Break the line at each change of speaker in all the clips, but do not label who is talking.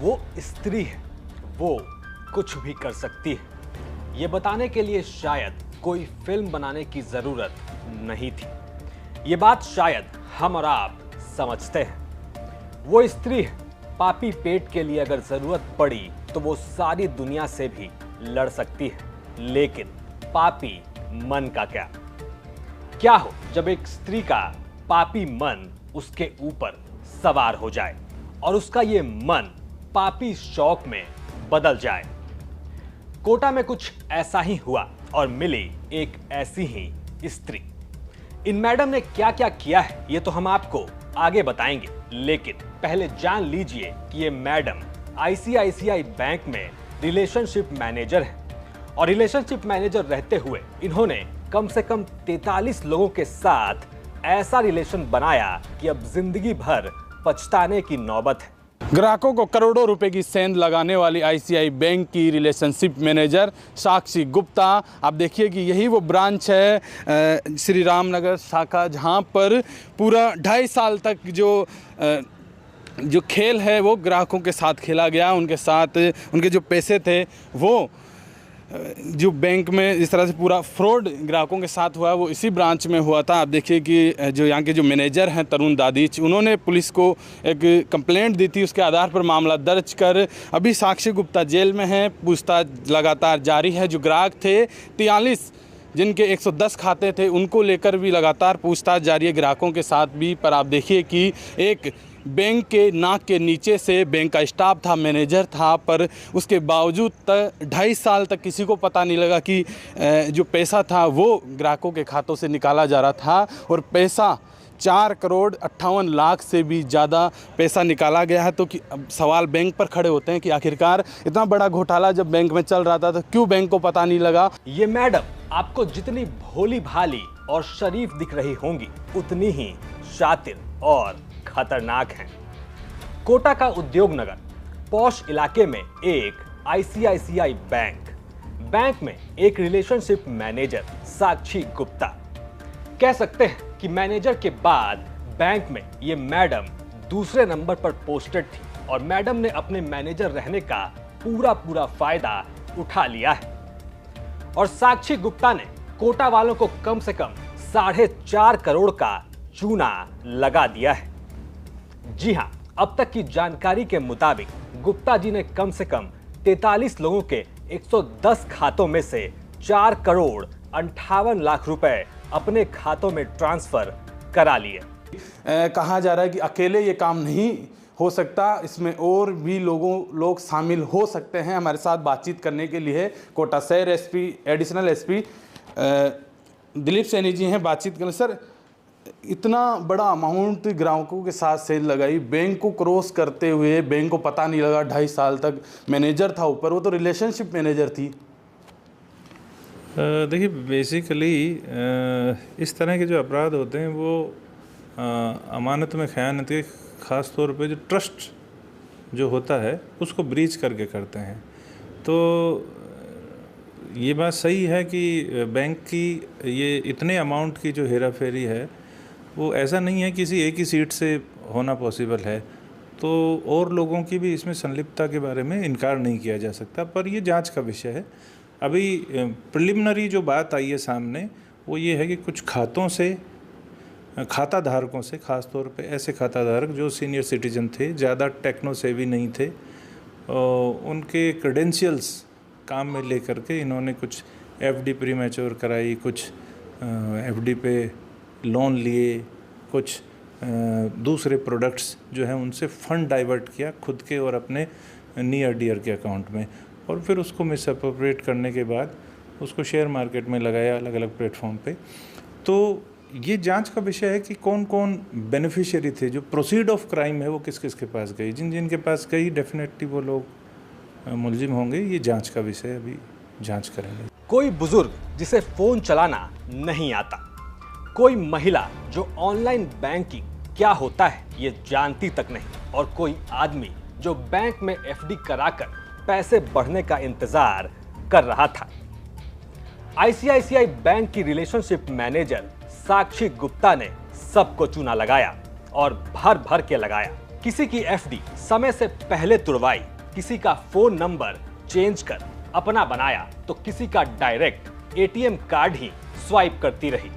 वो स्त्री है, वो कुछ भी कर सकती है। ये बताने के लिए शायद कोई फिल्म बनाने की जरूरत नहीं थी। ये बात शायद हम और आप समझते हैं। वो स्त्री है, पापी पेट के लिए अगर जरूरत पड़ी तो वो सारी दुनिया से भी लड़ सकती है। लेकिन पापी मन का क्या? क्या हो जब एक स्त्री का पापी मन उसके ऊपर सवार हो जाए और उसका ये मन पापी शौक में बदल जाए। कोटा में कुछ ऐसा ही हुआ और मिली एक ऐसी ही स्त्री। इन मैडम ने क्या क्या किया है ये तो हम आपको आगे बताएंगे, लेकिन पहले जान लीजिए कि ये मैडम आईसीआईसीआई बैंक में रिलेशनशिप मैनेजर है और रिलेशनशिप मैनेजर रहते हुए इन्होंने कम से कम 43 लोगों के साथ ऐसा रिलेशन बनाया कि अब जिंदगी भर पछताने की नौबत है।
ग्राहकों को करोड़ों रुपए की सेंध लगाने वाली आईसीआई बैंक की रिलेशनशिप मैनेजर साक्षी गुप्ता। आप देखिए कि यही वो ब्रांच है श्री राम नगर शाखा, जहां पर पूरा 2.5 साल तक जो खेल है वो ग्राहकों के साथ खेला गया। उनके साथ उनके जो पैसे थे वो जो बैंक में इस तरह से पूरा फ्रॉड ग्राहकों के साथ हुआ वो इसी ब्रांच में हुआ था। आप देखिए कि जो यहाँ के जो मैनेजर हैं तरुण दादीच, उन्होंने पुलिस को एक कंप्लेंट दी थी। उसके आधार पर मामला दर्ज कर अभी साक्षी गुप्ता जेल में हैं। पूछताछ लगातार जारी है। जो ग्राहक थे 43 जिनके 110 खाते थे उनको लेकर भी लगातार पूछताछ जारी है, ग्राहकों के साथ भी। पर आप देखिए कि एक बैंक के नाक के नीचे से बैंक का स्टाफ था, मैनेजर था, पर उसके बावजूद 2.5 साल तक किसी को पता नहीं लगा कि जो पैसा था वो ग्राहकों के खातों से निकाला जा रहा था और पैसा 4 करोड़ 58 लाख से भी ज़्यादा पैसा निकाला गया है। तो कि अब सवाल बैंक पर खड़े होते हैं कि आखिरकार इतना बड़ा घोटाला जब बैंक में चल रहा था तो क्यों बैंक को पता नहीं लगा।
ये मैडम आपको जितनी भोली भाली और शरीफ दिख रही होंगी उतनी ही शातिर और खतरनाक हैं। कोटा का उद्योग नगर पॉश इलाके में एक आईसीआईसीआई बैंक में एक रिलेशनशिप मैनेजर साक्षी गुप्ता। कह सकते हैं कि मैनेजर के बाद बैंक में ये मैडम दूसरे नंबर पर पोस्टेड थी और मैडम ने अपने मैनेजर रहने का पूरा फायदा उठा लिया है। और साक्षी गुप्ता ने कोटा वालों को कम से कम 4.5 करोड़ का चूना लगा दिया है। जी हां, अब तक की जानकारी के मुताबिक गुप्ता जी ने कम से कम 43 लोगों के 110 खातों में से 4 करोड़ 58 लाख रुपए अपने खातों में ट्रांसफर करा लिए।
कहा जा रहा है कि अकेले ये काम नहीं हो सकता, इसमें और भी लोग शामिल हो सकते हैं। हमारे साथ बातचीत करने के लिए कोटा शहर SP additional SP Dilip Saini ji हैं। बातचीत करें। सर, इतना बड़ा अमाउंट ग्राहकों के साथ सेल लगाई, बैंक को क्रॉस करते हुए बैंक को पता नहीं लगा, 2.5 साल तक मैनेजर था ऊपर, वो तो रिलेशनशिप मैनेजर थी।
देखिए, बेसिकली इस तरह के जो अपराध होते हैं वो अमानत में खयानत के ख़ास तौर पे जो ट्रस्ट जो होता है उसको ब्रीच करके करते हैं। तो ये बात सही है कि बैंक की ये इतने अमाउंट की जो हेरा फेरी है वो ऐसा नहीं है किसी एक ही सीट से होना पॉसिबल है। तो और लोगों की भी इसमें संलिप्तता के बारे में इनकार नहीं किया जा सकता, पर ये जांच का विषय है। अभी प्रिलिमिनरी जो बात आई है सामने वो ये है कि कुछ खाता धारकों से, ख़ास तौर पे ऐसे खाता धारक जो सीनियर सिटीजन थे, ज़्यादा टेक्नो सेवी नहीं थे, उनके क्रेडेंशियल्स काम में लेकर के इन्होंने कुछ एफडी प्रीमैच्योर कराई, कुछ एफडी पे लोन लिए, कुछ दूसरे प्रोडक्ट्स जो हैं उनसे फ़ंड डाइवर्ट किया खुद के और अपने नियर डियर के अकाउंट में, और फिर उसको मिसअप्रोप्रिएट करने के बाद उसको शेयर मार्केट में लगाया अलग अलग प्लेटफॉर्म पे। तो ये जांच का विषय है कि कौन कौन बेनिफिशियरी थे, जो प्रोसीड ऑफ क्राइम है वो किस किस के पास गई। जिनके पास गई डेफिनेटली वो लोग मुलजिम होंगे। ये जांच का विषय है, अभी जांच करेंगे।
कोई बुजुर्ग जिसे फोन चलाना नहीं आता, कोई महिला जो ऑनलाइन बैंकिंग क्या होता है ये जानती तक नहीं, और कोई आदमी जो बैंक में एफडी कराकर पैसे बढ़ने का इंतजार कर रहा था। आईसीआईसीआई बैंक की रिलेशनशिप मैनेजर साक्षी गुप्ता ने सबको चूना लगाया और भर भर के लगाया। किसी की एफडी समय से पहले तुड़वाई, किसी का फोन नंबर चेंज कर अपना बनाया तो किसी का डायरेक्ट एटीएम कार्ड ही स्वाइप करती रही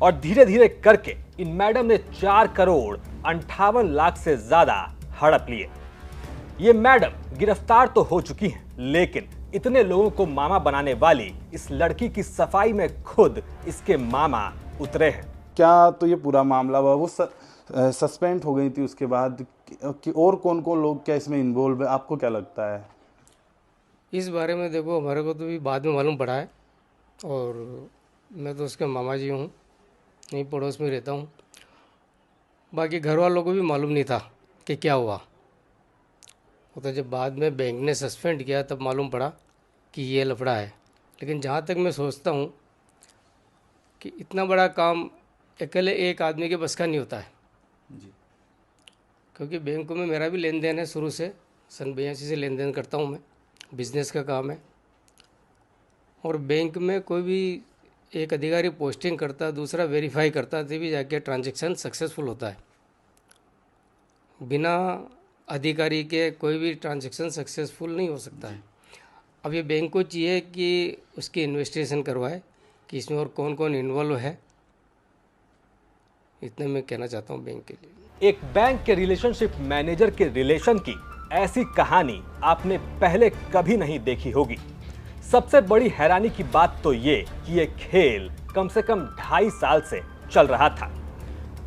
और धीरे धीरे करके इन मैडम ने 4 करोड़ 58 लाख से ज्यादा हड़प लिए। ये मैडम गिरफ्तार तो हो चुकी हैं, लेकिन इतने लोगों को मामा बनाने वाली इस लड़की की सफाई में खुद इसके मामा उतरे हैं।
क्या तो ये पूरा मामला हुआ, वो सस्पेंड हो गई थी उसके बाद कि और कौन कौन लोग क्या इसमें इन्वॉल्व है, आपको क्या लगता है?
इस बारे में देखो, हमारे को तो भी बाद में मालूम पड़ा है और मैं तो उसके मामा जी हूँ, यहीं पड़ोस में रहता हूँ। बाकी घर वालों को भी मालूम नहीं था कि क्या हुआ। वो तो जब बाद में बैंक ने सस्पेंड किया तब मालूम पड़ा कि ये लफड़ा है। लेकिन जहाँ तक मैं सोचता हूँ कि इतना बड़ा काम अकेले एक आदमी के बस का नहीं होता है
जी।
क्योंकि बैंकों में मेरा भी लेन देन है, शुरू से सन 82 से लेन देन करता हूँ मैं, बिजनेस का काम है। और बैंक में कोई भी एक अधिकारी पोस्टिंग करता, दूसरा वेरीफाई करता, तभी जाके ट्रांजैक्शन सक्सेसफुल होता है। बिना अधिकारी के कोई भी ट्रांजैक्शन सक्सेसफुल नहीं हो सकता है। अब ये बैंक को चाहिए कि उसकी इन्वेस्टिगेशन करवाए कि इसमें और कौन कौन इन्वॉल्व है। इतने मैं कहना चाहता हूँ बैंक के लिए।
एक बैंक के रिलेशनशिप मैनेजर के रिलेशन की ऐसी कहानी आपने पहले कभी नहीं देखी होगी। सबसे बड़ी हैरानी की बात तो ये कि ये खेल कम से कम 2.5 साल से चल रहा था।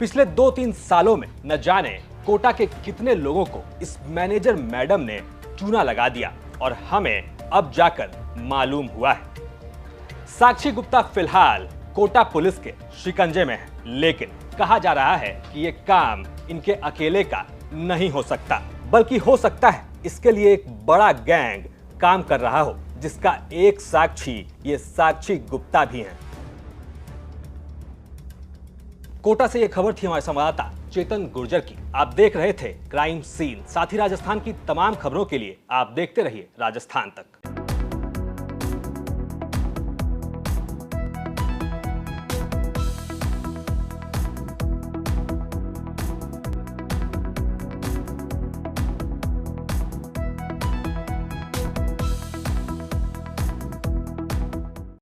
पिछले 2-3 सालों में न जाने कोटा के कितने लोगों को इस मैनेजर मैडम ने चूना लगा दिया और हमें अब जाकर मालूम हुआ है। साक्षी गुप्ता फिलहाल कोटा पुलिस के शिकंजे में है, लेकिन कहा जा रहा है कि ये काम इनके अकेले का नहीं हो सकता, बल्कि हो सकता है इसके लिए एक बड़ा गैंग काम कर रहा हो, जिसका एक साक्षी ये साक्षी गुप्ता भी हैं। कोटा से ये खबर थी हमारे संवाददाता चेतन गुर्जर की। आप देख रहे थे क्राइम सीन। साथ ही राजस्थान की तमाम खबरों के लिए आप देखते रहिए राजस्थान तक।